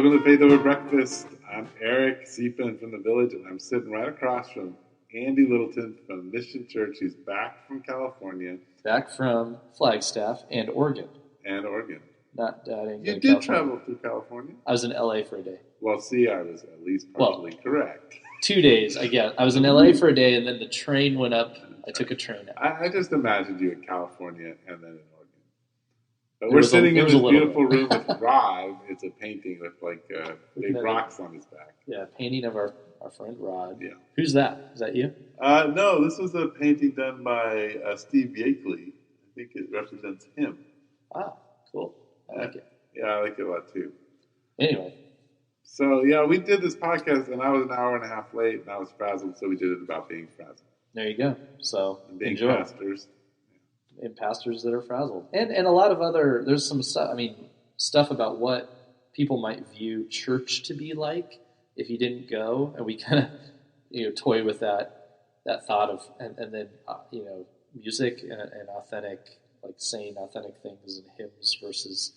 Welcome to Faith Over Breakfast. I'm Eric Deepen from the Village, and I'm sitting right across from Andy Littleton from Mission Church. He's back from California. Back from Flagstaff and Oregon. Not doubting. You did travel through California? I was in LA for a day. Well, see, I was at least partially correct. 2 days, I guess. I was in LA for a day, and then the train went up. I took a train out. I just imagined you in California and then in Oregon. But we're sitting in this beautiful room with Rod. It's a painting with big rocks on his back. Yeah, painting of our friend Rod. Yeah. Who's that? Is that you? No, this was a painting done by Steve Yakeley. I think it represents him. Wow, cool. I like it. Yeah, I like it a lot too. Anyway. So, yeah, we did this podcast, and I was an hour and a half late, and I was frazzled, so we did it about being frazzled. There you go. So, and being enjoy. Pastors. And pastors that are frazzled. And a lot of other, there's some stuff, stuff about what people might view church to be like if you didn't go. And we kind of, toy with that thought of, and then, music and authentic, like saying authentic things and hymns versus,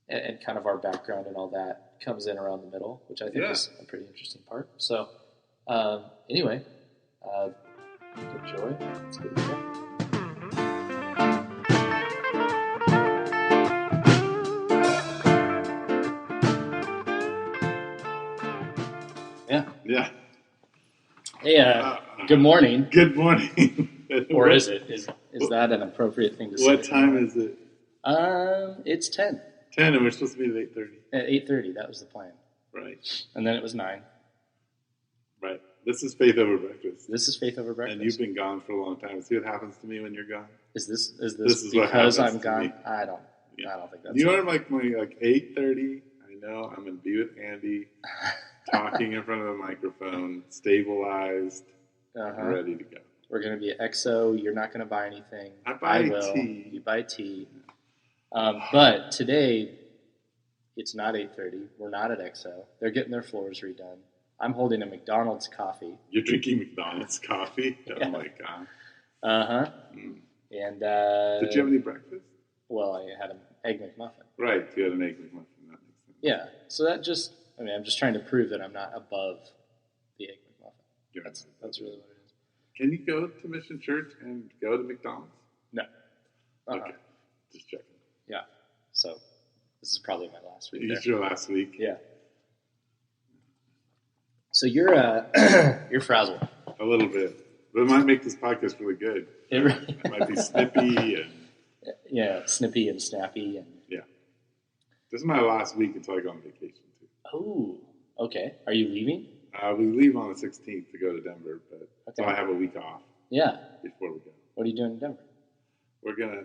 and kind of our background and all that comes in around the middle, which I think is a pretty interesting part. So, anyway, enjoy. Let's get it. Yeah. Hey, good morning. Good morning. Or is it? Is that an appropriate thing to say? What time is it? It's 10. 10, and we're supposed to be at 8:30. At 8:30, that was the plan. Right. And then it was 9. Right. This is Faith Over Breakfast. This is Faith Over Breakfast. And you've been gone for a long time. See what happens to me when you're gone? Is this is because I'm gone? I don't think that's You are like 8:30. I know. I'm going to be with Andy. Talking in front of a microphone, stabilized, ready to go. We're going to be at XO. You're not going to buy anything. I will. Tea. You buy tea. But today, it's not 8:30. We're not at XO. They're getting their floors redone. I'm holding a McDonald's coffee. You're drinking McDonald's coffee? Yeah. Oh, my God. Uh-huh. Mm. And did you have any breakfast? Well, I had an Egg McMuffin. Right. You had an Egg McMuffin. That makes sense. Yeah. So that just... I'm just trying to prove that I'm not above the Egg McMuffin. Yeah. That's really what it is. Can you go to Mission Church and go to McDonald's? No. Okay. Just checking. Yeah. So this is probably my last week. It's your last week? Yeah. So you're frazzled. A little bit. But it might make this podcast really good. It might be snippy and... Yeah, snippy and snappy. And yeah. This is my last week until I go on vacation. Oh, okay. Are you leaving? We leave on the 16th to go to Denver, but so I have a week off. Yeah. Before we go. What are you doing in Denver?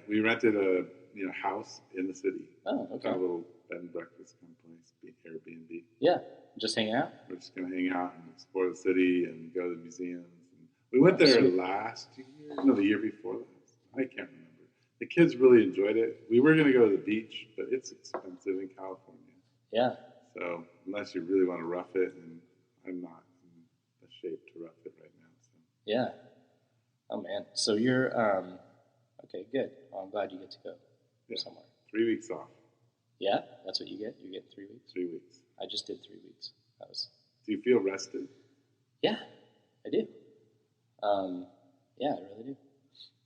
We rented a house in the city. Oh, okay. A little bed and breakfast kind of place, Airbnb. Yeah, just hanging out. We're just gonna hang out and explore the city and go to the museums. And we went there last year. No, the year before last. I can't remember. The kids really enjoyed it. We were gonna go to the beach, but it's expensive in California. Yeah. So unless you really want to rough it, and I'm not in the shape to rough it right now. So. Yeah. Oh, man. So you're, okay, good. Well, I'm glad you get to go somewhere. 3 weeks off. Yeah? That's what you get? You get 3 weeks? 3 weeks. I just did 3 weeks. Do you feel rested? Yeah, I do. Yeah, I really do.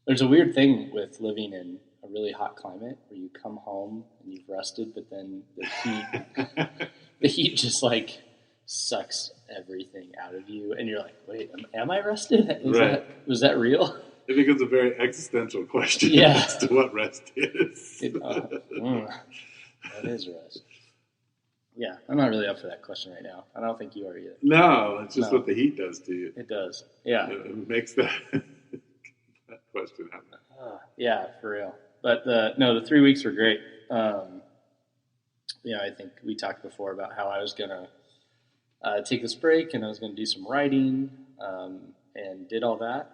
There's a weird thing with living in a really hot climate where you come home and you've rested, but then the heat just sucks everything out of you, and you're like, wait, am I rested? Was that real? It becomes a very existential question as to what rest is. That is rest. Yeah, I'm not really up for that question right now. I don't think you are either. No, it's just what the heat does to you. It does. Yeah. It makes that question happen. Yeah, for real. But the 3 weeks were great. I think we talked before about how I was going to take this break and I was going to do some writing and did all that.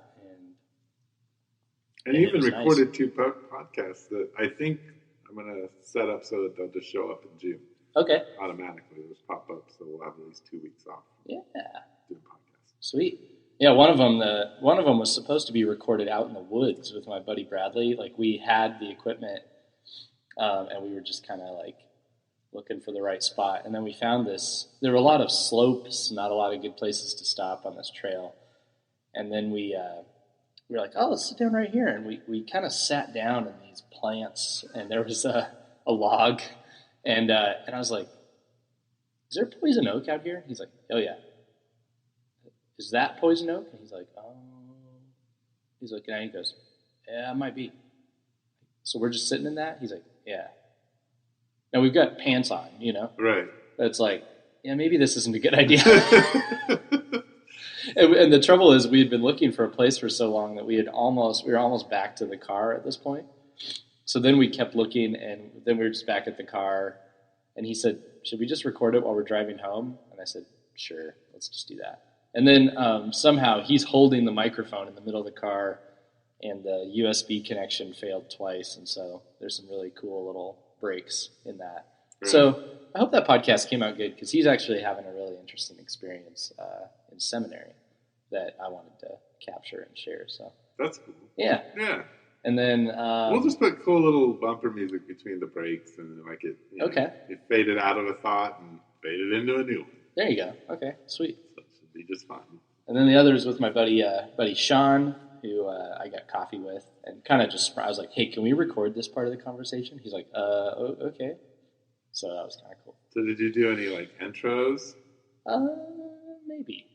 And even recorded nice. 2 podcasts that I think I'm going to set up so that they'll just show up in June. Okay. Automatically. They'll just pop up, so we'll have at least 2 weeks off. Yeah. Doing podcasts. Sweet. Yeah, one of them was supposed to be recorded out in the woods with my buddy Bradley. Like, we had the equipment, and we were just kind of looking for the right spot. And then we found this. There were a lot of slopes, not a lot of good places to stop on this trail. And then we were like, oh, let's sit down right here. And we kind of sat down in these plants, and there was a log. And I was like, is there poison oak out here? He's like, oh, yeah. Is that poison oak? And he's like, oh. He's looking at it, he goes, yeah, it might be. So we're just sitting in that? He's like, yeah. Now we've got pants on, Right. But it's like, yeah, maybe this isn't a good idea. and the trouble is we had been looking for a place for so long that we were almost back to the car at this point. So then we kept looking, and then we were just back at the car. And he said, should we just record it while we're driving home? And I said, sure, let's just do that. And then somehow he's holding the microphone in the middle of the car, and the USB connection failed twice. And so there's some really cool little breaks in that. Right. So I hope that podcast came out good, because he's actually having a really interesting experience in seminary that I wanted to capture and share. So that's cool. Yeah. Yeah. And then we'll just put cool little bumper music between the breaks, and like it. Okay. You fade it out of a thought and fade it into a new one. There you go. Okay, sweet. So it should be just fine. And then the other is with my buddy Sean, who I got coffee with, and kind of just, I was like, hey, can we record this part of the conversation? He's like, okay. So that was kind of cool. So did you do any like intros? Maybe.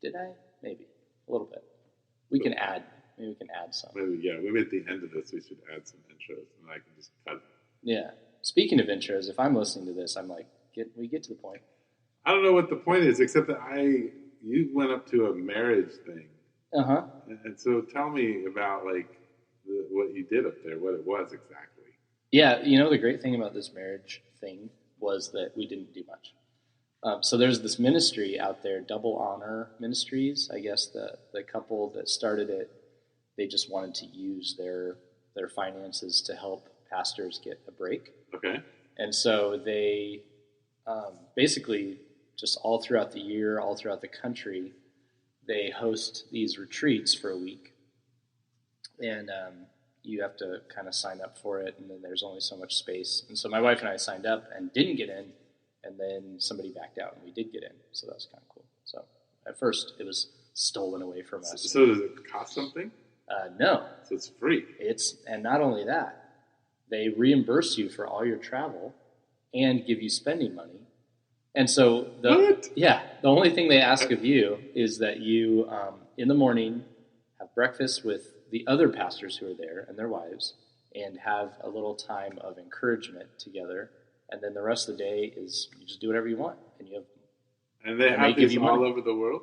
Did I? Maybe. A little bit. Maybe we can add some. Maybe at the end of this we should add some intros, and I can just cut it. Yeah. Speaking of intros, if I'm listening to this, I'm like, we get to the point. I don't know what the point is, except that you went up to a marriage thing. Uh-huh. And so tell me about like what you did up there, what it was exactly. Yeah, the great thing about this marriage thing was that we didn't do much. So there's this ministry out there, Double Honor Ministries. I guess the couple that started it, they just wanted to use their finances to help pastors get a break. Okay. And so they basically just all throughout the year, all throughout the country, they host these retreats for a week. And you have to kind of sign up for it, and then there's only so much space. And so my wife and I signed up and didn't get in, and then somebody backed out, and we did get in. So that was kind of cool. So at first, it was stolen away from us. So does it cost something? No. So it's free. And not only that, they reimburse you for all your travel and give you spending money. And so the only thing they ask of you is that you, in the morning, have breakfast with the other pastors who are there and their wives, and have a little time of encouragement together. And then the rest of the day is you just do whatever you want, and they have these all over the world,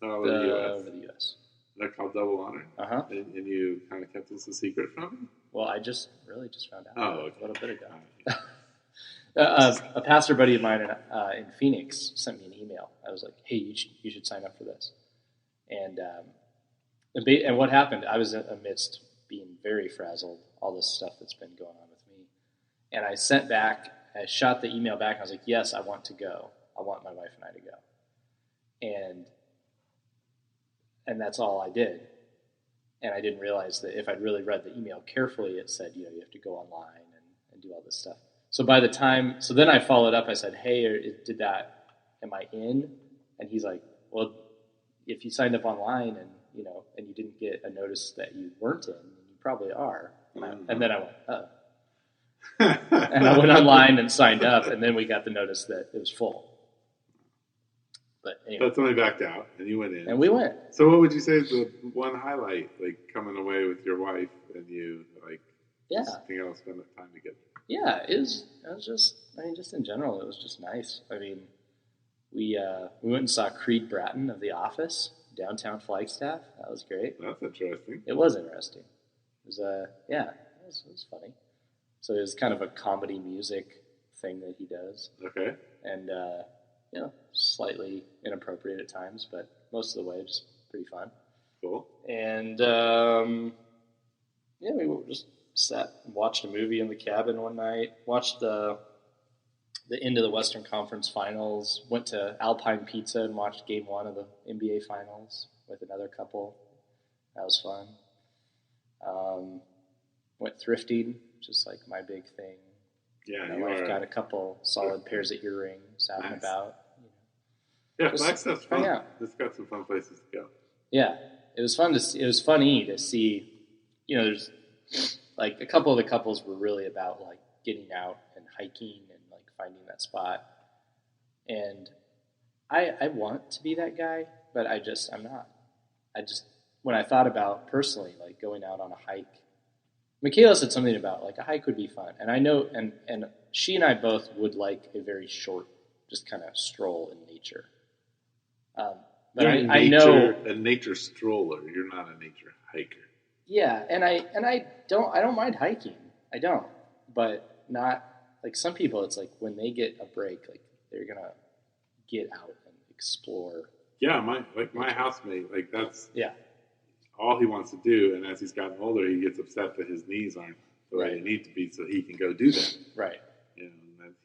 all over the U.S. Over the U.S. They're called Double Honor. Uh-huh. And you kind of kept this a secret from me? Well, I just found out a little bit ago. A pastor buddy of mine in Phoenix sent me an email. I was like, hey, you should sign up for this. And what happened, I was amidst being very frazzled, all this stuff that's been going on with me. And I shot the email back, and I was like, yes, I want to go. I want my wife and I to go. And that's all I did. And I didn't realize that if I'd really read the email carefully, it said, you have to go online and do all this stuff. So then I followed up. I said, hey, am I in? And he's like, well, if you signed up online and you didn't get a notice that you weren't in, you probably are. And then I went, oh. And I went online and signed up, and then we got the notice that it was full. But anyway. But somebody backed out, and you went in. And we went. So what would you say is the one highlight, like coming away with your wife and you, like, just being able to spend that time together? Yeah, it was just in general, it was just nice. I mean, we went and saw Creed Bratton of The Office, downtown Flagstaff. That was great. That's interesting. It was interesting. It was, it was funny. So it was kind of a comedy music thing that he does. Okay. And, slightly inappropriate at times, but most of the way just pretty fun. Cool. And, we just sat and watched a movie in the cabin one night, watched the end of the Western Conference Finals, went to Alpine Pizza and watched Game 1 of the NBA Finals with another couple. That was fun. Went thrifting, just like my big thing. Yeah, My you wife are. got a couple solid pairs of earrings out and Nice. about. Yeah, Just Flagstaff's hang fun. out. It's got some fun places to go. Yeah, it was fun to see. It was funny to see. There's like a couple of the couples were really about like getting out and hiking and like finding that spot. And I want to be that guy, but I'm not. When I thought about personally like going out on a hike, Michaela said something about like a hike would be fun, and I know, and she and I both would like a very short, just kind of stroll in nature. But I know a nature stroller. You're not a nature hiker. Yeah, and I don't mind hiking. I don't, but not like some people. It's like when they get a break, like they're gonna get out and explore. Yeah, my housemate, like that's Yeah, all he wants to do. And as he's gotten older, he gets upset that his knees aren't the way they need to be, so he can go do that. Right. And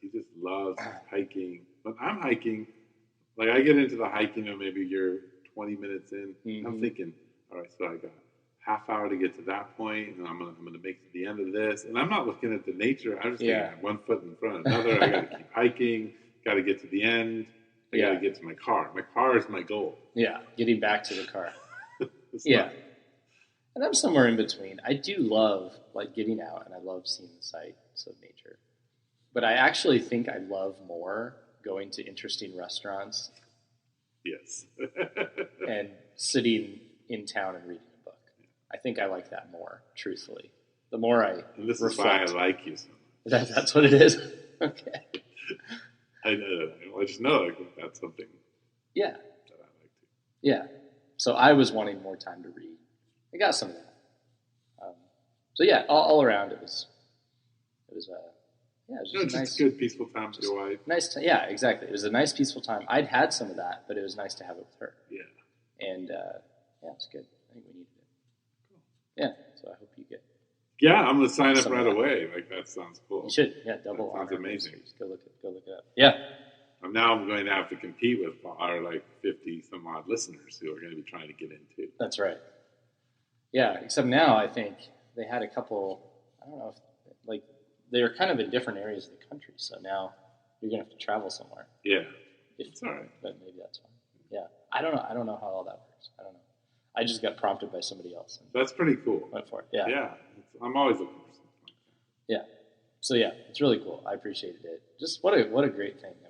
he just loves hiking. When I'm hiking, like I get into the hiking, and maybe you're 20 minutes in. Mm-hmm. I'm thinking, all right, so I got half hour to get to that point, and I'm gonna make it to the end of this. And I'm not looking at the nature. I'm just thinking one foot in front of another. I got to keep hiking. Got to get to the end. I got to get to my car. My car is my goal. Yeah, getting back to the car. Yeah, and I'm somewhere in between. I do love like getting out, and I love seeing the sights of nature. But I actually think I love more going to interesting restaurants. Yes. And sitting in town and reading a book. I think I like that more, truthfully. The more I and this reflect. is why I like you so much. That's what it is? Okay. I know. I just know that's something Yeah. that I like too. Yeah. So I was wanting more time to read. I got some of that. So yeah, all around it was just nice. Good, peaceful time with your wife. Nice. Yeah, exactly. It was a nice, peaceful time. I'd had some of that, but it was nice to have it with her. Yeah. And it's good. I think we needed it. Cool. Yeah. So I hope you get. Yeah, I'm gonna sign up right away. Like that sounds cool. You should. Yeah, double. That sounds amazing. Go look it up. Yeah. Now I'm going to have to compete with our 50 some odd listeners who are going to be trying to get into. That's right. Yeah, except now I think they had a couple. I don't know if they're kind of in different areas of the country. So now you're going to have to travel somewhere. Yeah, it's all right. But maybe that's fine. Yeah, I don't know. I don't know how all that works. I don't know. I just got prompted by somebody else. That's pretty cool. Went for it. Yeah. Yeah, I'm always looking for something like that. Yeah. So yeah, it's really cool. I appreciated it. Just what a great thing. I mean.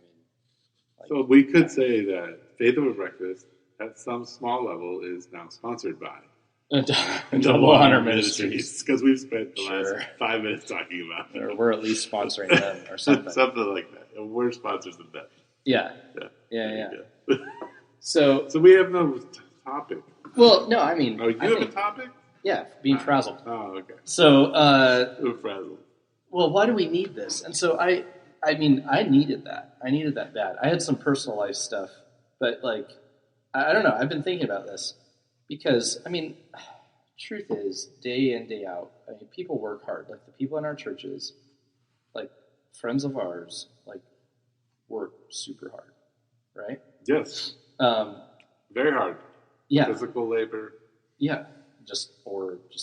So we could say that Faith Over Breakfast, at some small level, is now sponsored by Double Honor Ministries. Because we've spent the last 5 minutes talking about it. Or we're at least sponsoring them or something. Something like that. We're sponsors of that. Yeah. So we have no topic. Well, no, I mean... Oh, you have a topic? Yeah, being frazzled. Oh, okay. So... We're frazzled. Well, why do we need this? And so I needed that. I needed that bad. I had some personal life stuff, but I don't know. I've been thinking about this because, truth is, day in, day out, people work hard. Like the people in our churches, like friends of ours, work super hard, right? Yes. Very hard. Yeah. Physical labor. Yeah. Just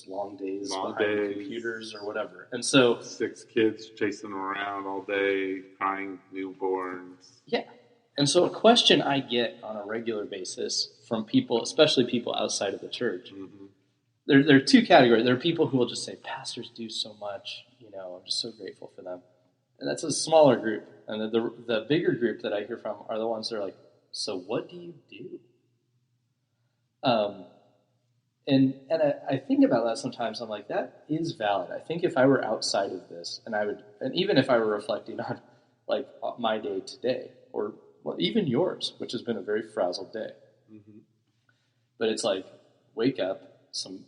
long days behind computers or whatever. And so 6 kids chasing them around all day, crying newborns. Yeah. And so a question I get on a regular basis from people, especially people outside of the church, there are 2 categories. There are people who will just say, pastors do so much, I'm just so grateful for them. And that's a smaller group. And the bigger group that I hear from are the ones that are like, so what do you do? And I think about that sometimes. I'm like, that is valid. I think if I were outside of this, and even if I were reflecting on my day today, or even yours, which has been a very frazzled day, but it's like, wake up, some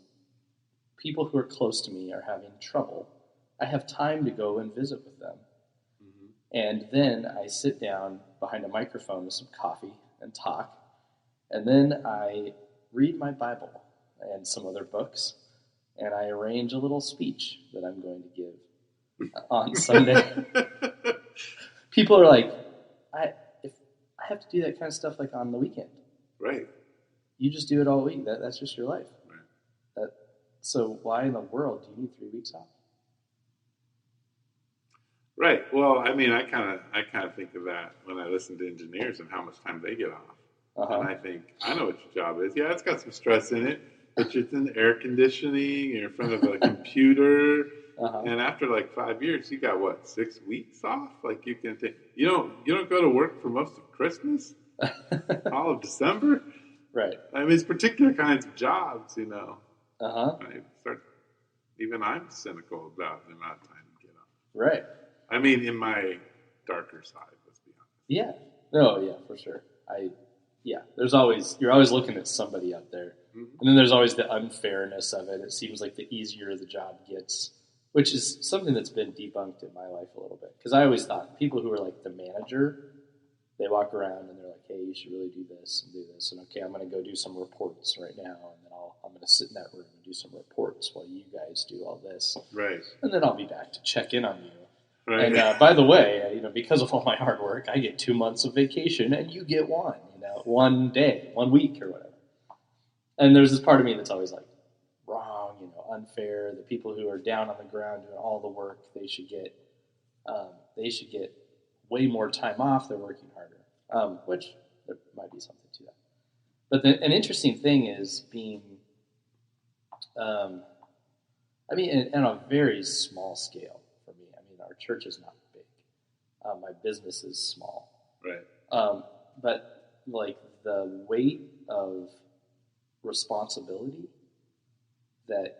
people who are close to me are having trouble. I have time to go and visit with them, and then I sit down behind a microphone with some coffee and talk, and then I read my Bible and some other books, and I arrange a little speech that I'm going to give on Sunday. People are like, I have to do that kind of stuff on the weekend. Right. You just do it all week. That's just your life. Right. So why in the world do you need 3 weeks off? Right. Well, I mean, I kind of think of that when I listen to engineers and how much time they get off. And I think, I know what your job is. Yeah, it's got some stress in it, but you're in air conditioning, you're in front of a computer, and after like 5 years, you got what, 6 weeks off? Like you can take, you don't go to work for most of Christmas, all of December. Right. I mean, it's particular kinds of jobs, Even I'm cynical about the amount of time you get off. Right. I mean, in my darker side, let's be honest. Yeah. No, yeah, for sure. You're always looking at somebody out there. Mm-hmm. And then there's always the unfairness of it. It seems like the easier the job gets, which is something that's been debunked in my life a little bit. Because I always thought people who are like the manager, they walk around and they're like, hey, you should really do this and do this. And okay, I'm going to go do some reports right now. And then I'm going to sit in that room and do some reports while you guys do all this. Right. And then I'll be back to check in on you. Right. And by the way, because of all my hard work, I get 2 months of vacation and you get 1 day, 1 week or whatever. And there's this part of me that's always like, wrong, unfair. The people who are down on the ground doing all the work, they should get way more time off. They're working harder, which there might be something to that. But an interesting thing is being, on a very small scale for me. I mean, our church is not big. My business is small. Right. But like the weight of responsibility that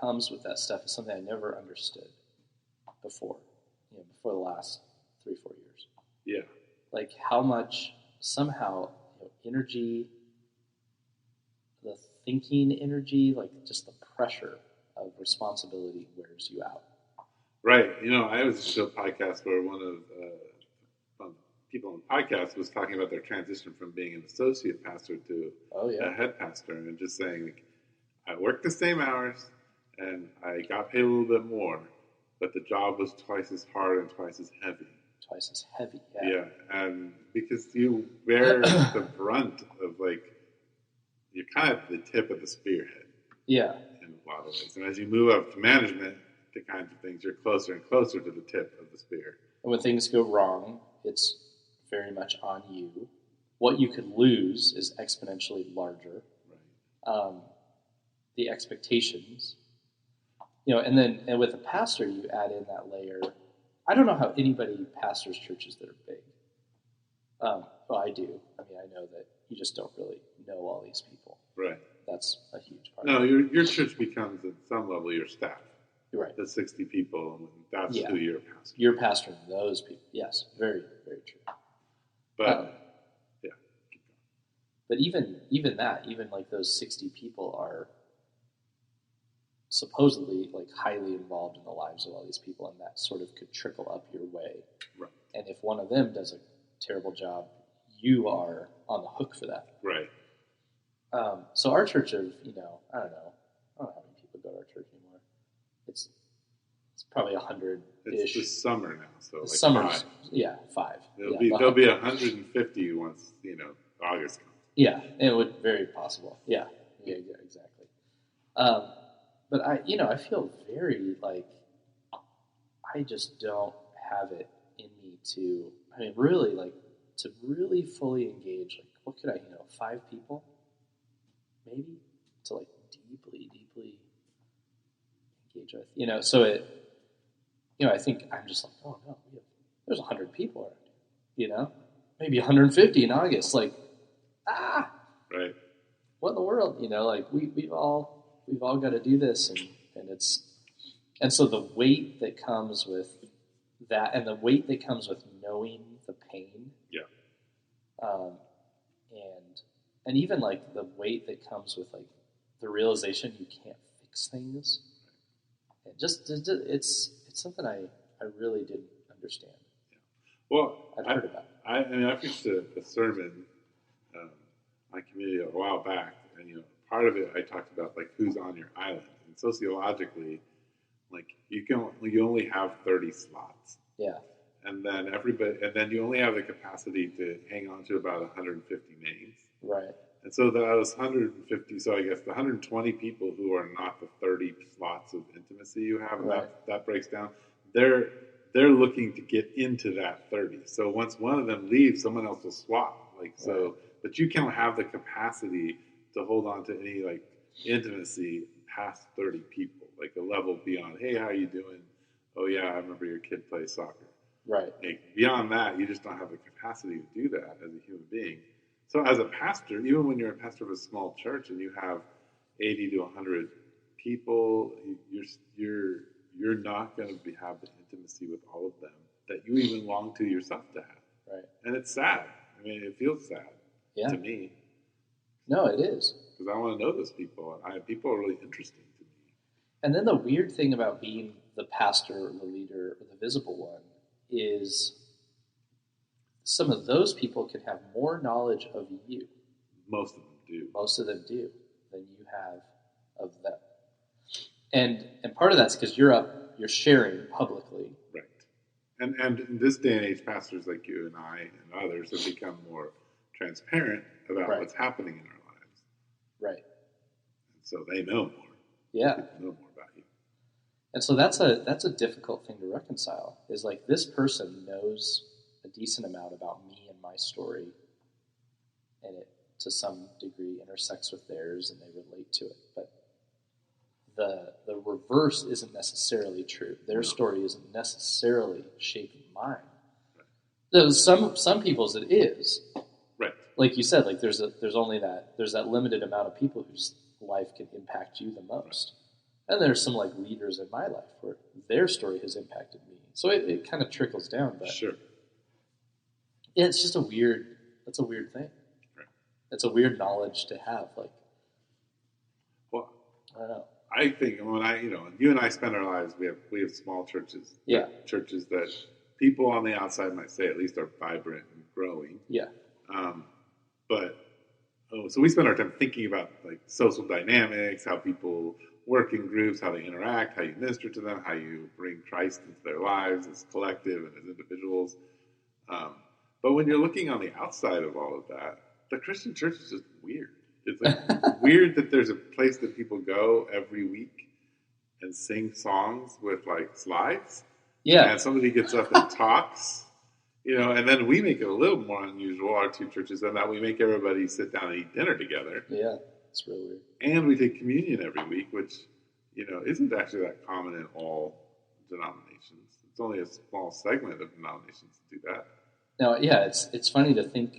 comes with that stuff is something I never understood before the last 3-4 years. Yeah. Like how much somehow energy, the thinking energy, like just the pressure of responsibility wears you out. Right. I was listening to a podcast where one of people on the podcast was talking about their transition from being an associate pastor to a head pastor, and just saying, I worked the same hours and I got paid a little bit more, but the job was twice as hard and twice as heavy. Twice as heavy, yeah. And because you bear the brunt of you're kind of the tip of the spearhead. Yeah. In a lot of ways. And as you move up to management, the kinds of things, you're closer and closer to the tip of the spear. And when things go wrong, it's very much on you. What you could lose is exponentially larger. Right. The expectations, and with a pastor, you add in that layer. I don't know how anybody pastors churches that are big. Well, I do. I mean, I know that you just don't really know all these people. Right. That's a huge part. No, your church becomes at some level your staff. You're right. The 60 people, and that's who you're pastoring. You're pastoring those people. Yes, very, very true. But yeah. But even like those 60 people are supposedly like highly involved in the lives of all these people, and that sort of could trickle up your way. Right. And if one of them does a terrible job, you are on the hook for that. Right. So our church of, I don't know how many people go to our church anymore. It's probably 100-ish. It's the summer now, so like Summers, 5. Yeah, 5. There'll be 150 once August comes. Yeah, it would very possible. Yeah, exactly. But I feel very like I just don't have it in me to. I mean, really, like to really fully engage. Like, what could I, 5 people, maybe, to like deeply engage with. So it. I think I'm just like, oh no, there's 100 people around here, maybe 150 in August. Like, right. What in the world, like we've all got to do this, and so the weight that comes with that, and the weight that comes with knowing the pain, and even like the weight that comes with like the realization you can't fix things, and it's something I really didn't understand. Yeah. Well, I've heard about it. I preached a sermon on my community a while back, and part of it I talked about like who's on your island, and sociologically, like you only have 30 slots. Yeah. And then you only have the capacity to hang on to about 150 names. Right. And so that was 150. So I guess the 120 people who are not the 30 slots of intimacy you have, and right. that breaks down. They're they're looking to get into that 30. So once one of them leaves, someone else will swap. Like so, Right. but you can't have the capacity to hold on to any like intimacy past 30 people, like a level beyond. Hey, how you doing? Oh yeah, I remember your kid plays soccer. Right. Like, beyond that, you just don't have the capacity to do that as a human being. So as a pastor, even when you're a pastor of a small church and you have 80 to 100 people, you're not going to have the intimacy with all of them that you even long to yourself to have. Right. And it's sad. I mean, it feels sad to me. No, it is. Because I want to know those people. People are really interesting to me. And then the weird thing about being the pastor or the leader or the visible one is some of those people can have more knowledge of you. Most of them do. Most of them do than you have of them. And part of that's because you're sharing publicly. Right. And in this day and age, pastors like you and I and others have become more transparent about Right. what's happening in our lives. Right. And so they know more. Yeah. People know more about you. And so that's a difficult thing to reconcile. Is like this person knows a decent amount about me and my story, and it to some degree intersects with theirs, and they relate to it. But the reverse isn't necessarily true. Their story isn't necessarily shaping mine. Though some people's it is. Right. Like you said, like there's that limited amount of people whose life can impact you the most. And there's some like leaders in my life where their story has impacted me. So it kind of trickles down, but Sure. yeah, it's just that's a weird thing. Right. It's a weird knowledge to have. Like, Well, I don't know. I think you and I spend our lives. We have small churches. Yeah. Churches that people on the outside might say at least are vibrant and growing. Yeah. So we spend our time thinking about like social dynamics, how people work in groups, how they interact, how you minister to them, how you bring Christ into their lives as collective and as individuals. But when you're looking on the outside of all of that, the Christian church is just weird. It's like weird that there's a place that people go every week and sing songs with like slides. Yeah. And somebody gets up and talks, and then we make it a little more unusual, our two churches, in that we make everybody sit down and eat dinner together. Yeah. It's real weird. And we take communion every week, which, isn't actually that common in all denominations. It's only a small segment of denominations that do that. Now, yeah, it's funny to think.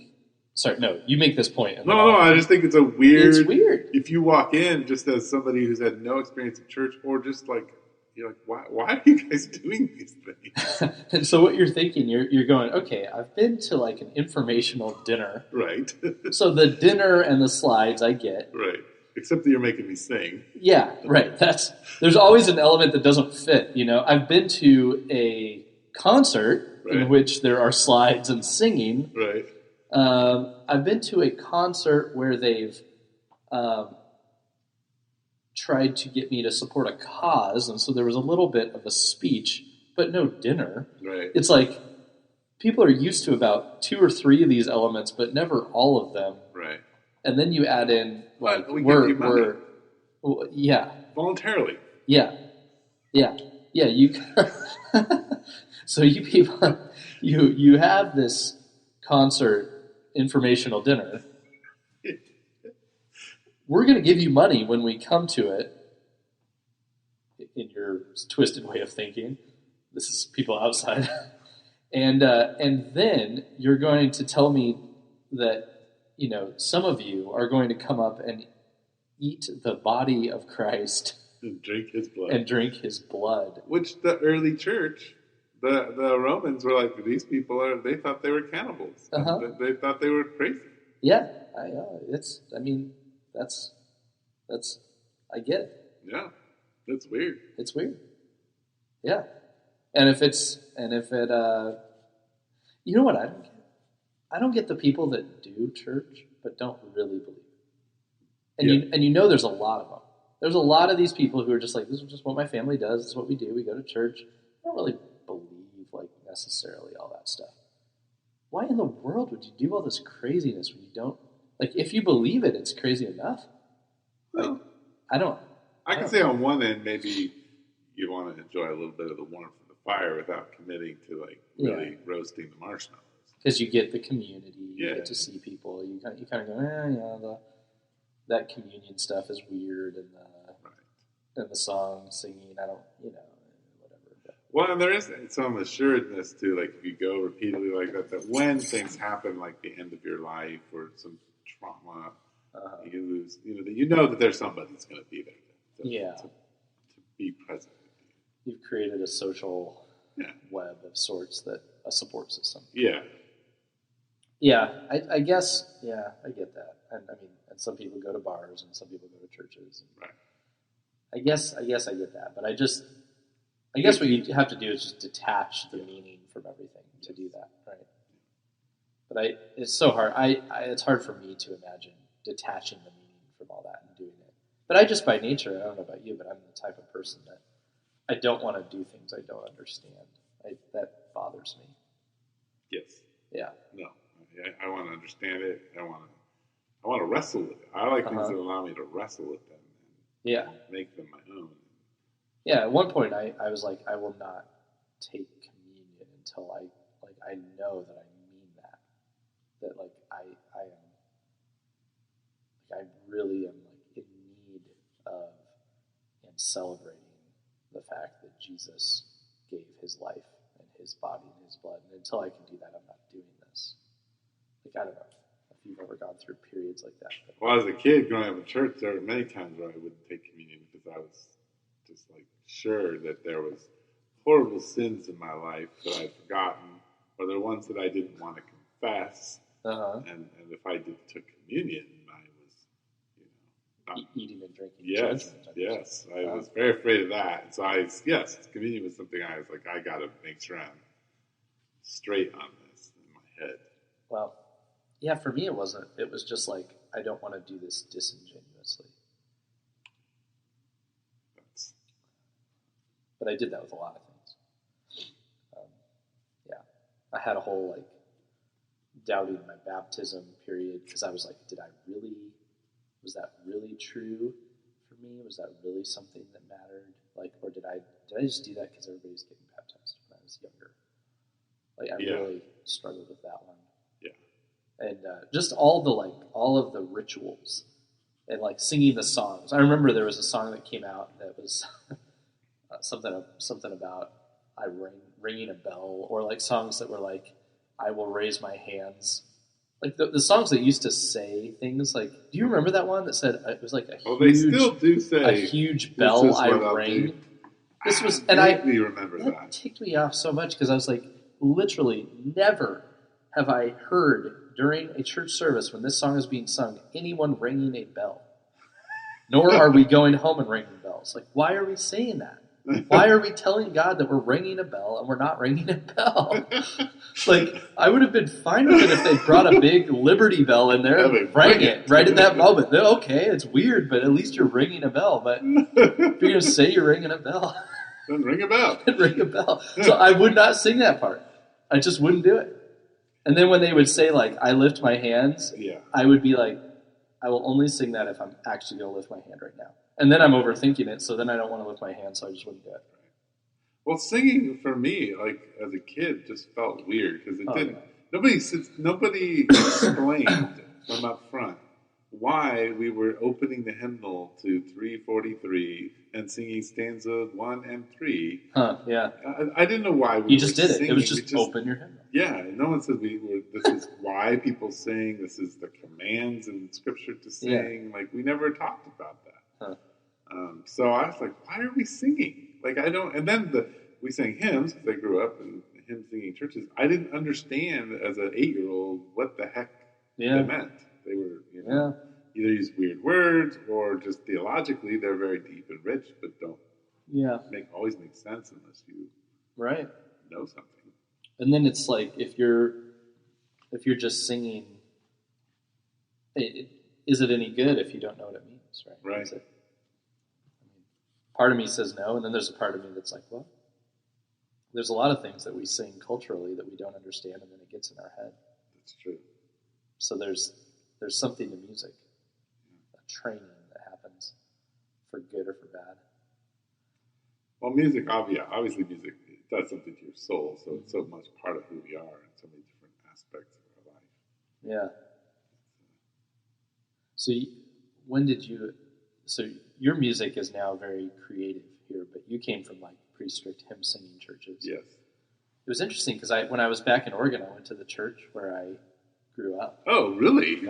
Sorry, no, you make this point. No, I just think it's a weird. It's weird. If you walk in just as somebody who's had no experience of church, or just like, you're like, why are you guys doing these things? And so what you're thinking, you're going, okay, I've been to like an informational dinner. Right. So the dinner and the slides I get. Right. Except that you're making me sing. Yeah, right. There's always an element that doesn't fit. I've been to a concert in which there are slides and singing. Right. I've been to a concert where they've tried to get me to support a cause, and so there was a little bit of a speech, but no dinner. Right. It's like people are used to about 2 or 3 of these elements, but never all of them. Right. And then you add in like we give you money. Yeah. Voluntarily. Yeah. You. So you people, you have this concert informational dinner. We're going to give you money when we come to it. In your twisted way of thinking, this is people outside, and then you're going to tell me that some of you are going to come up and eat the body of Christ and drink his blood. Which the early church, the Romans were like, these people they thought they were cannibals. Uh-huh. They thought they were crazy. Yeah, I get it. Yeah, that's weird. It's weird. Yeah, and if it, you know what I don't get? I don't get the people that do church but don't really believe it. And there's a lot of them. There's a lot of these people who are just like, this is just what my family does. This is what we do. We go to church. I don't really believe like necessarily all that stuff. Why in the world would you do all this craziness when you don't? Like, if you believe it, it's crazy enough. Like, I can say on one end, maybe you want to enjoy a little bit of the warmth of the fire without committing to like really roasting the marshmallows. Because you get the community, you Yeah. get to see people. You kind of go, that communion stuff is weird, and the song singing, I don't, whatever. But. Well, and there is some assuredness too, like if you go repeatedly like that when things happen, like the end of your life or some trauma, you lose, that there's somebody that's going to be there to be present. You've created a social web of sorts, a support system. Yeah. Yeah, I guess, I get that. And and some people go to bars and some people go to churches. Right. I guess I get that. But I guess what you have to do is just detach the meaning from everything to do that, right? But it's so hard. It's hard for me to imagine detaching the meaning from all that and doing it. But I just by nature, I don't know about you, but I'm the type of person that I don't want to do things I don't understand. That bothers me. Yes. Yeah. No. I want to understand it. I want to wrestle with it. I like things that allow me to wrestle with them and make them my own. Yeah, at one point I was like, I will not take communion until I know that I mean that. That like I really am like in need of and celebrating the fact that Jesus gave his life and his body and his blood. And until I can do that, I'm not doing this. Like, I don't know if you've ever gone through periods like that. Well, as a kid growing up in church, there were many times where I wouldn't take communion because I was just like sure that there was horrible sins in my life that I'd forgotten, or there were ones that I didn't want to confess. And if I took communion, I was, not eating and drinking. Yes. I was very afraid of that. And so communion was something I was like, I got to make sure I'm straight on this in my head. Well, yeah, for me it wasn't. It was just like, I don't want to do this disingenuously. But I did that with a lot of things. I had a whole like doubting my baptism period because I was like, was that really true for me? Was that really something that mattered? Like, or did I just do that because everybody's getting baptized when I was younger? Like, I really struggled with that one. Yeah. And just all of the rituals and like singing the songs. I remember there was a song that came out that was something about ringing a bell, or like songs that were like, I will raise my hands. Like the songs that used to say things like, do you remember that one that said it was like they still do say a huge bell I ring? This was, and I remember that ticked me off so much because I was like, literally never have I heard during a church service when this song is being sung anyone ringing a bell. Nor are we going home and ringing bells. Like, why are we saying that? Why are we telling God that we're ringing a bell and we're not ringing a bell? Like, I would have been fine with it if they brought a big Liberty bell in there and rang it right in that moment. Okay, it's weird, but at least you're ringing a bell. But if you're going to say you're ringing a bell, then ring a bell. Then ring a bell. So I would not sing that part. I just wouldn't do it. And then when they would say, like, I lift my hands, I would be like, I will only sing that if I'm actually going to lift my hand right now. And then I'm overthinking it, so then I don't want to lift my hand, so I just wouldn't do it. Well, singing for me, like as a kid, just felt weird because it didn't. Yeah. Nobody explained from up front why we were opening the hymnal to 343 and singing stanza 1 and 3. Yeah. I didn't know why you just did it. It was just open your hymnal. Yeah, no one said this is why people sing. This is the commands in Scripture to sing. Yeah. Like we never talked about that. So I was like, why are we singing? Like I don't. And then we sang hymns because I grew up in hymn singing churches. I didn't understand as an 8-year-old what the heck they meant. They were, either use weird words or just theologically they're very deep and rich, but don't always make sense unless you know something. And then it's like if you're just singing, is it any good if you don't know what it means? Right. Is it, part of me says no, and then there's a part of me that's like, well, there's a lot of things that we sing culturally that we don't understand, and then it gets in our head. That's true. So there's something to music, a training that happens for good or for bad. Well, music, obviously music does something to your soul. So it's so much part of who we are in so many different aspects of our life. Yeah. So when did you? So your music is now very creative here, but you came from like pretty strict hymn singing churches. Yes. It was interesting because when I was back in Oregon, I went to the church where I grew up. Oh, really?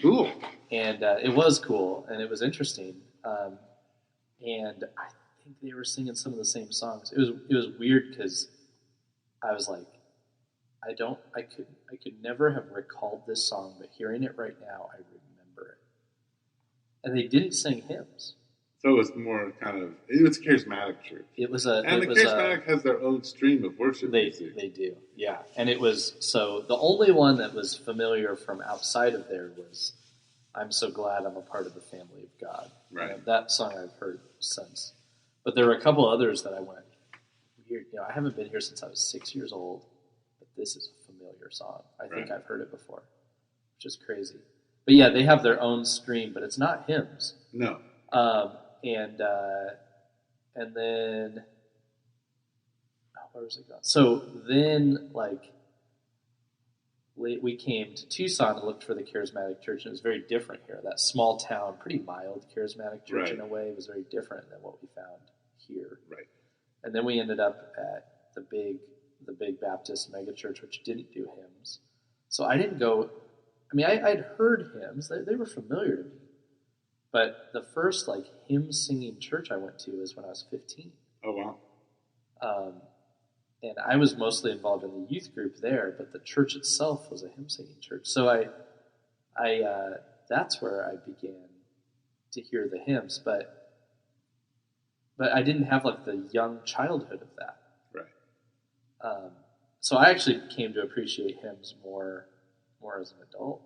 Cool. And it was cool, and it was interesting. And I think they were singing some of the same songs. It was weird because I was like, I could never have recalled this song, but hearing it right now, I remember it. And they didn't sing hymns. So it was more it was a charismatic church. And the charismatic has their own stream of worship music. They do, yeah. And it was, so the only one that was familiar from outside of there was, I'm so glad I'm a part of the family of God. Right. And that song I've heard since. But there were a couple others that I went, weird. I haven't been here since I was 6 years old, but this is a familiar song. I think I've heard it before, which is crazy. But yeah, they have their own stream, but it's not hymns. No. And then, where was it going? So then, we came to Tucson and looked for the charismatic church, and it was very different here. That small town, pretty mild charismatic church in a way, was very different than what we found here. Right. And then we ended up at the big Baptist megachurch, which didn't do hymns. So I didn't go. I mean, I'd heard hymns; they were familiar to me. But the first hymn singing church I went to was when I was 15. Oh wow! And I was mostly involved in the youth group there, but the church itself was a hymn singing church. So I that's where I began to hear the hymns, but I didn't have the young childhood of that. Right. So I actually came to appreciate hymns more as an adult.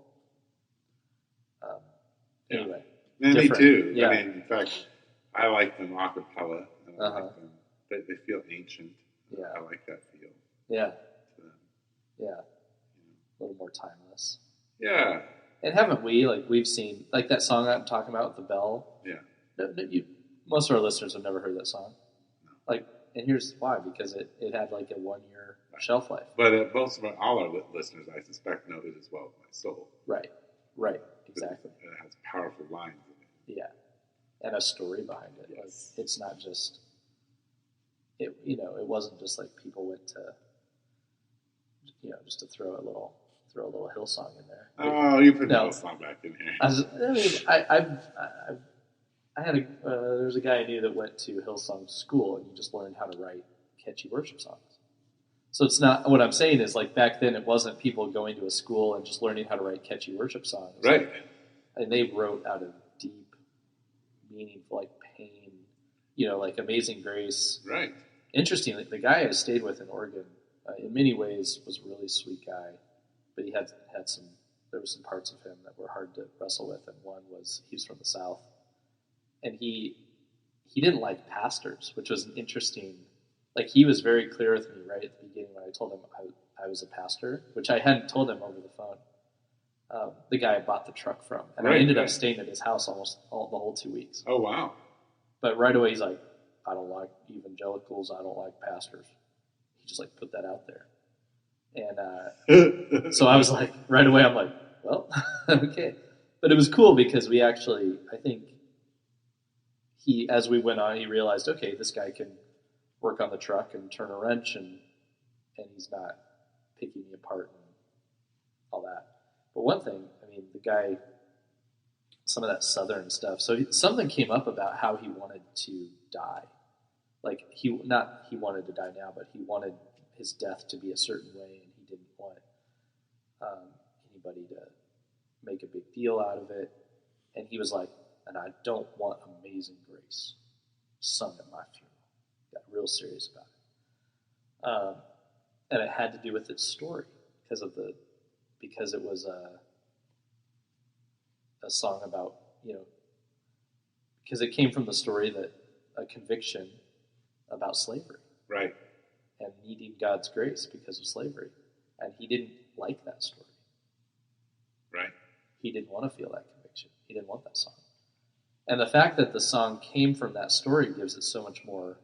Anyway. And me too. Yeah. I mean, in fact, I like them a cappella. I like them. They feel ancient. Yeah. I like that feel. Yeah. Yeah. A little more timeless. Yeah. And haven't we, we've seen, that song I'm talking about with the bell? Yeah. Most of our listeners have never heard that song. No. And here's why, because it had a 1-year shelf life. But all our listeners, I suspect, know it as well as my soul. Right. Exactly. It has powerful lines in it. Yeah. And a story behind it. Yes. It's not just, it wasn't just people went to, just to throw a little Hillsong in there. Oh, you put the Hillsong back in here. There's a guy I knew that went to Hillsong school, and you just learned how to write catchy worship songs. So it's not, what I'm saying is back then it wasn't people going to a school and just learning how to write catchy worship songs. Right. And they wrote out of deep, meaningful, pain, Amazing Grace. Right. Interestingly, the guy I stayed with in Oregon, in many ways, was a really sweet guy, but he had there were some parts of him that were hard to wrestle with, and one was he's from the South, and he didn't like pastors, which was an interesting. He was very clear with me right at the beginning when I told him I was a pastor, which I hadn't told him over the phone. The guy I bought the truck from, and I ended up staying at his house almost the whole 2 weeks. Oh wow! But right away he's like, I don't like evangelicals. I don't like pastors. He just put that out there. And so I was right away, I'm like, well, okay. But it was cool because we actually, I think as we went on, he realized, okay, this guy can work on the truck and turn a wrench and he's not picking me apart and all that. But one thing, the guy, some of that Southern stuff. So something came up about how he wanted to die. He wanted to die now, but he wanted his death to be a certain way, and he didn't want anybody to make a big deal out of it. And he was like, and I don't want Amazing Grace sung at my funeral. Got real serious about it. And it had to do with its story because it was a song about, because it came from the story that a conviction about slavery. Right. And needing God's grace because of slavery. And he didn't like that story. Right. He didn't want to feel that conviction. He didn't want that song. And the fact that the song came from that story gives it so much more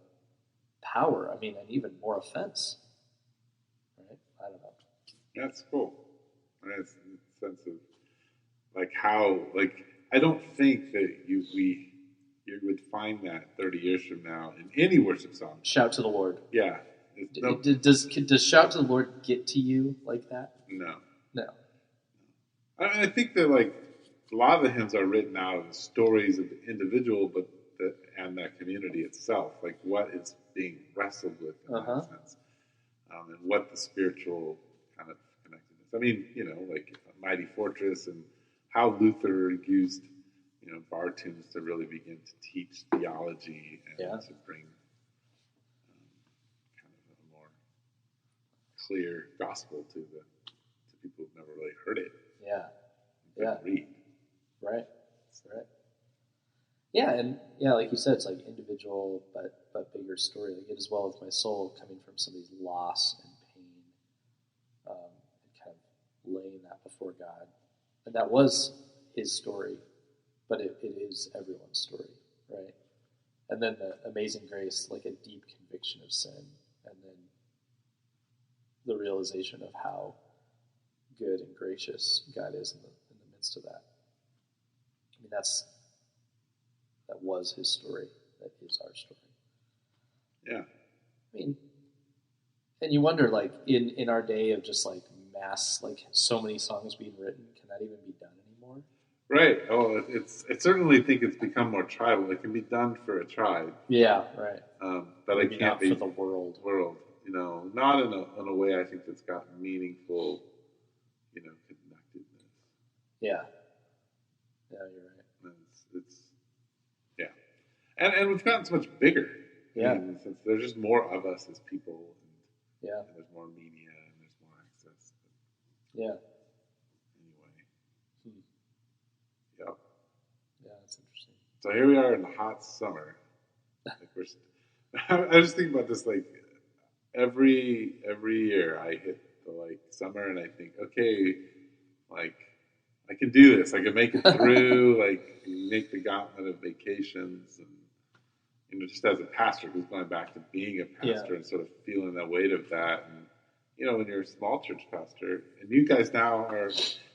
power. I mean, and even more offense. Right? I don't know. That's cool. That's a sense of like how like I don't think that you would find that 30 years from now in any worship song. Shout to the Lord. Yeah. Does shout to the Lord get to you like that? No. No. I think that like a lot of the hymns are written out of the stories of the individual, and that community itself, like what is being wrestled with in that sense, and what the spiritual kind of connectedness. I mean, like Mighty Fortress and how Luther used, bar tunes to really begin to teach theology and to bring kind of a more clear gospel to people who've never really heard it. Yeah. Read. Right. Yeah, and like you said, it's like individual but bigger story. Like it is well with my soul, coming from somebody's loss and pain, and kind of laying that before God. And that was his story, but it is everyone's story, right? And then the amazing grace, like a deep conviction of sin, and then the realization of how good and gracious God is in the midst of that. I mean, that was his story. That is our story. Yeah. I mean, and you wonder, like, in our day of just, like, mass, like, so many songs being written, can that even be done anymore? Right. Oh, I certainly think it's become more tribal. It can be done for a tribe. Yeah, right. But maybe it can't not be for the world. Not in a way I think that's got meaningful, connectedness. Yeah. Yeah, you're right. It's and we've gotten so much bigger. Yeah. In the sense there's just more of us as people. And there's more media and there's more access. Yeah. Anyway. Yep. Yeah, that's interesting. So here we are in the hot summer. I was thinking about this like every year I hit the like summer and I think, okay, like I can do this. I can make it through. Like make the gauntlet of vacations and just as a pastor who's going back to being a pastor and sort of feeling the weight of that. And when you're a small church pastor, and you guys now are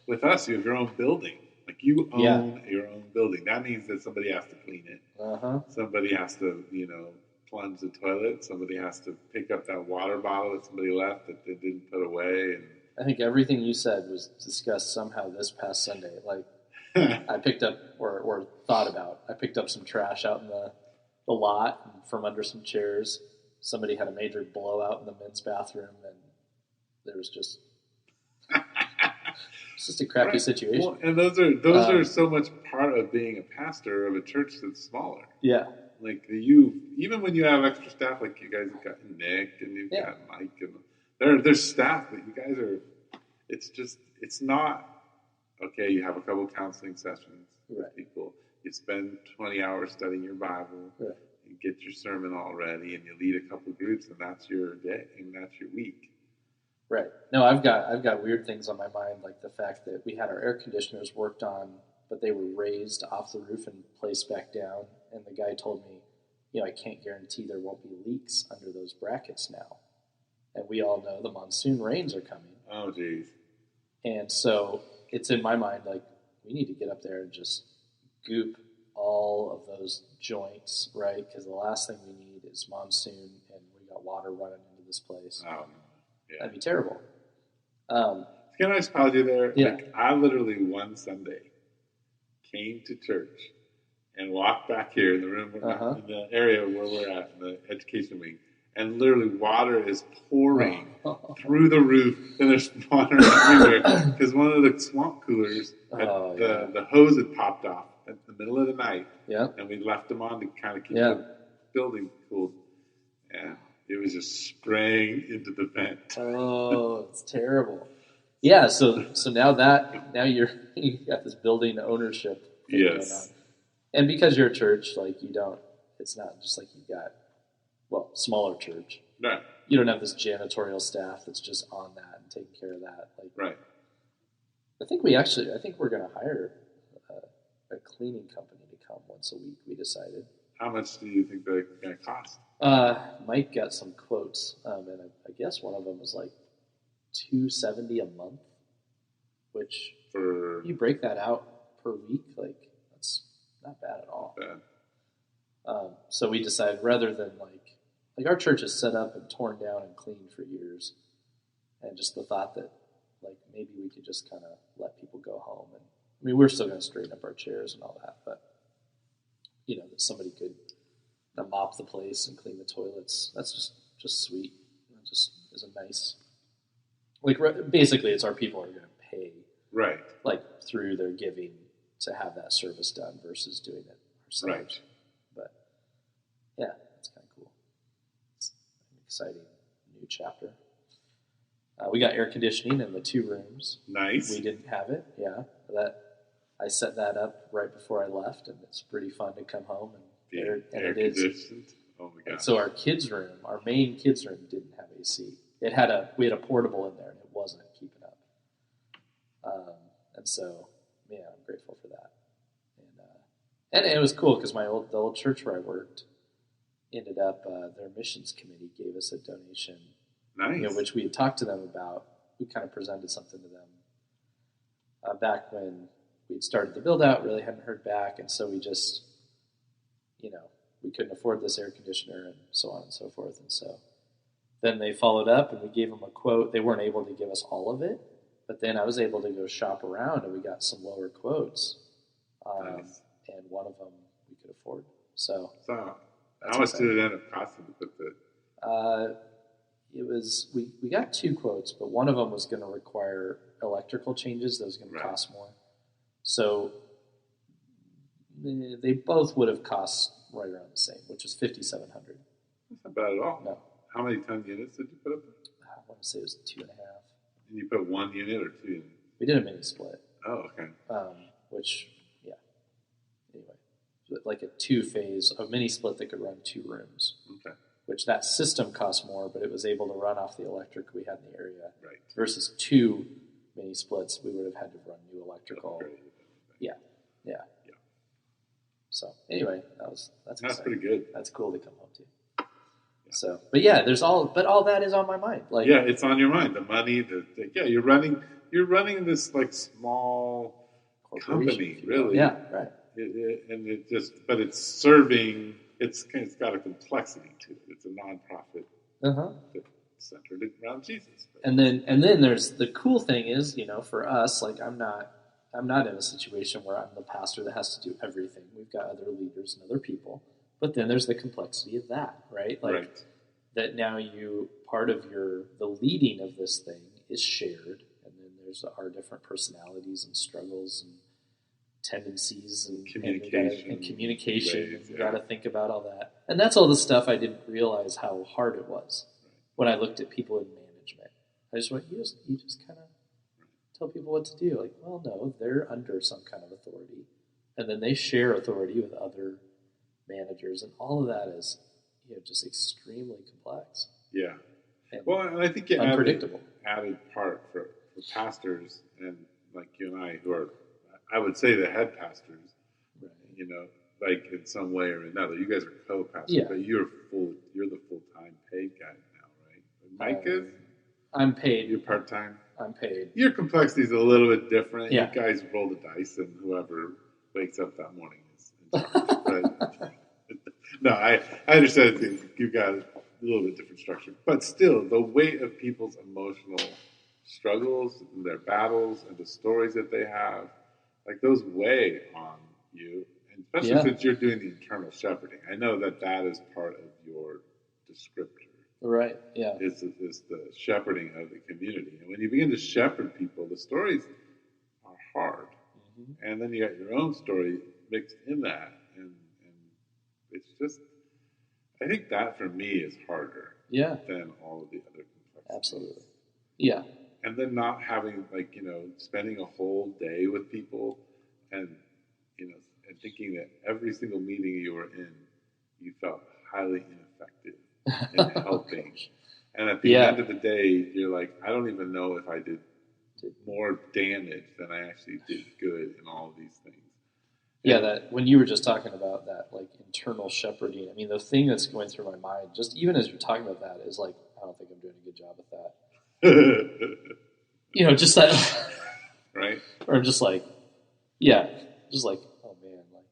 with us, you have your own building. Like you own your own building. That means that somebody has to clean it. Somebody has to, plunge the toilet. Somebody has to pick up that water bottle that somebody left that they didn't put away. And I think everything you said was discussed somehow this past Sunday. Like I picked up or thought about. I picked up some trash out in the lot and from under some chairs. Somebody had a major blowout in the men's bathroom, and there was just it's just a crappy situation. Well, and those are so much part of being a pastor of a church that's smaller. Yeah. Like even when you have extra staff, like you guys have got Nick and you've got Mike, and there's staff that you guys are. It's not okay. You have a couple counseling sessions with people. You spend 20 hours studying your Bible. Right. You get your sermon all ready, and you lead a couple groups, and that's your day, and that's your week. Right. No, I've got weird things on my mind, like the fact that we had our air conditioners worked on, but they were raised off the roof and placed back down. And the guy told me, I can't guarantee there won't be leaks under those brackets now. And we all know the monsoon rains are coming. Oh, geez. And so it's in my mind, like, we need to get up there and just goop all of those joints, right? Because the last thing we need is monsoon and we got water running into this place. Oh, no. Yeah. That'd be terrible. Can I just pause you there? Yeah. Like, I literally one Sunday came to church and walked back here in the room, in the area where we're at, in the education wing, and literally water is pouring through the roof, and there's water everywhere because one of the swamp coolers, the hose had popped off at the middle of the night, and we left them on to kind of keep the building cool, and it was just spraying into the vent. Oh, it's terrible. Yeah, so now you got this building ownership thing going on. And because you're a church, like it's not just like you've got, smaller church. Right. You don't have this janitorial staff that's just on that and taking care of that. Like, right. I think we're going to hire a cleaning company to come once a week. We decided. How much do you think they're going to cost? Mike got some quotes, and I guess one of them was like $270 a month, which For you break that out per week, like that's not bad at all. bad. So we decided rather than like our church is set up and torn down and cleaned for years, and just the thought that like maybe we could just kind of let people go home, and I mean we're still going to straighten up our chairs and all that, but that somebody could mop the place and clean the toilets. That's just sweet. It just is a nice, basically it's our people are going to pay Right. like through their giving to have that service done versus doing it ourselves. Right. But yeah, it's kind of cool. It's an exciting new chapter. We got air conditioning in the 2 rooms. Nice. We didn't have it. Yeah, I set that up right before I left, and it's pretty fun to come home and Air it is. conditioned. Oh my god. So our kids' room, our main kids' room, didn't have AC. We had a portable in there, and it wasn't keeping up. And so, yeah, I'm grateful for that. And it was cool because the old church where I worked ended up their missions committee gave us a donation. Nice. Which we had talked to them about. We kind of presented something to them back when we'd started the build out. Really hadn't heard back, and so we just, we couldn't afford this air conditioner and so on and so forth. And so then they followed up, and we gave them a quote. They weren't able to give us all of it, but then I was able to go shop around, and we got some lower quotes. Nice. And one of them we could afford. So how much did it end up costing to put the? It was we got 2 quotes, but one of them was going to require electrical changes that was going to cost more. So they both would have cost right around the same, which is $5,700. That's not bad at all. No. How many ton units did you put up there? I want to say it was 2.5. And you put 1 unit or 2 units? We did a mini split. Oh, okay. Which, yeah. Anyway, like a 2-phase, a mini split that could run 2 rooms. Okay. Which that system cost more, but it was able to run off the electric we had in the area. Right. Versus 2 mini splits, we would have had to run new electrical. Yeah. So anyway, that's pretty good. That's cool to come home to. Yeah. So, but yeah, all that is on my mind. Like, yeah, it's on your mind. The money, you're running this like small company, really. Yeah, right. But it's serving. It's got a complexity to it. It's a nonprofit centered around Jesus. And then there's the cool thing is, for us, like I'm not in a situation where I'm the pastor that has to do everything. We've got other leaders and other people. But then there's the complexity of that, right? Like right. That now part of the leading of this thing is shared, and then there's our different personalities and struggles and tendencies and communication. Ways, you got to think about all that, and that's all the stuff I didn't realize how hard it was when I looked at people in management. I just went, you just kind of tell people what to do. Like, well, no, they're under some kind of authority, and then they share authority with other managers, and all of that is just extremely complex. Yeah. And I think you unpredictable. Added part for pastors and like you and I who are, I would say, the head pastors. Right. Like in some way or another. You guys are co-pastors, but you're the full-time paid guy now, right? Mike is. I'm paid. You're part-time. I'm paid. Your complexity is a little bit different. Yeah. You guys roll the dice, and whoever wakes up that morning is in charge. But no, I understand you got a little bit different structure, but still, the weight of people's emotional struggles and their battles and the stories that they have, like those weigh on you, and especially since you're doing the internal shepherding. I know that is part of your descriptor. Right. Yeah. Is the shepherding of the community, and when you begin to shepherd people, the stories are hard, and then you got your own story mixed in that, and it's just, I think that for me is harder. Yeah. Than all of the other complexities. Absolutely. Yeah. And then not having spending a whole day with people, and and thinking that every single meeting you were in, you felt highly ineffective in helping. And at the end of the day, you're like, I don't even know if I did more damage than I actually did good in all of these things. Yeah, that when you were just talking about that, like internal shepherding. I mean, the thing that's going through my mind, just even as you're talking about that, is like, I don't think I'm doing a good job with that. Just that, right? Or I'm just like, yeah, just like, oh man, like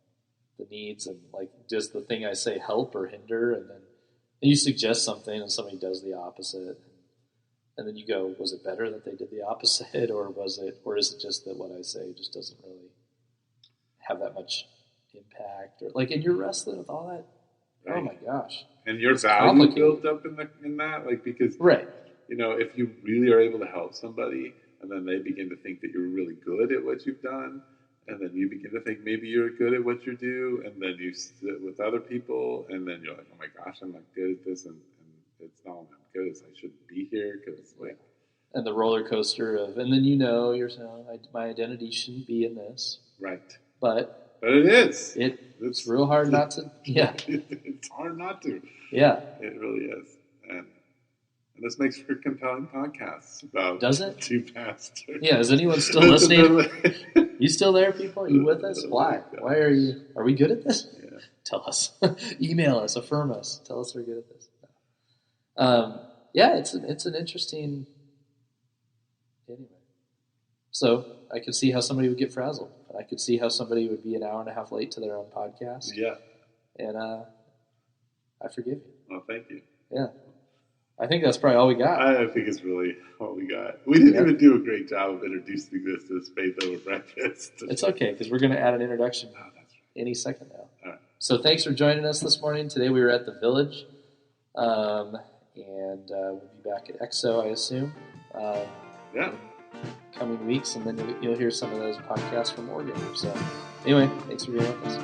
the needs and like, does the thing I say help or hinder? And then you suggest something and somebody does the opposite. And then you go, was it better that they did the opposite, or is it just that what I say just doesn't really have that much impact? Or like, and you're wrestling with all that. Right. Oh my gosh! And your value built up in that, like, because right, if you really are able to help somebody, and then they begin to think that you're really good at what you've done, and then you begin to think maybe you're good at what you do, and then you sit with other people, and then you're like, oh my gosh, I'm not good at this, and it's not I'm good as I shouldn't be here, because like, and the roller coaster of, and then my identity shouldn't be in this, right? But it is. It's real hard not to. Yeah, it's hard not to. Yeah, it really is, and this makes for compelling podcasts about. Does it? Two pastors. Yeah, is anyone still listening? You still there, people? Are you with us? Why? Why are you? Are we good at this? Yeah. Tell us. Email us. Affirm us. Tell us we're good at this. Yeah, it's an interesting. Anyway, so I could see how somebody would get frazzled. I could see how somebody would be an hour and a half late to their own podcast. Yeah, and I forgive you. Well, thank you. Yeah, I think that's probably all we got. I think it's really all we got. We didn't even do a great job of introducing this as Faith Over Breakfast. It's okay, because we're going to add an introduction any second now. All right. So thanks for joining us this morning. Today we were at the Village, and we'll be back at EXO, I assume. Yeah. Coming weeks, and then you'll hear some of those podcasts from Oregon. So anyway, thanks for being with us.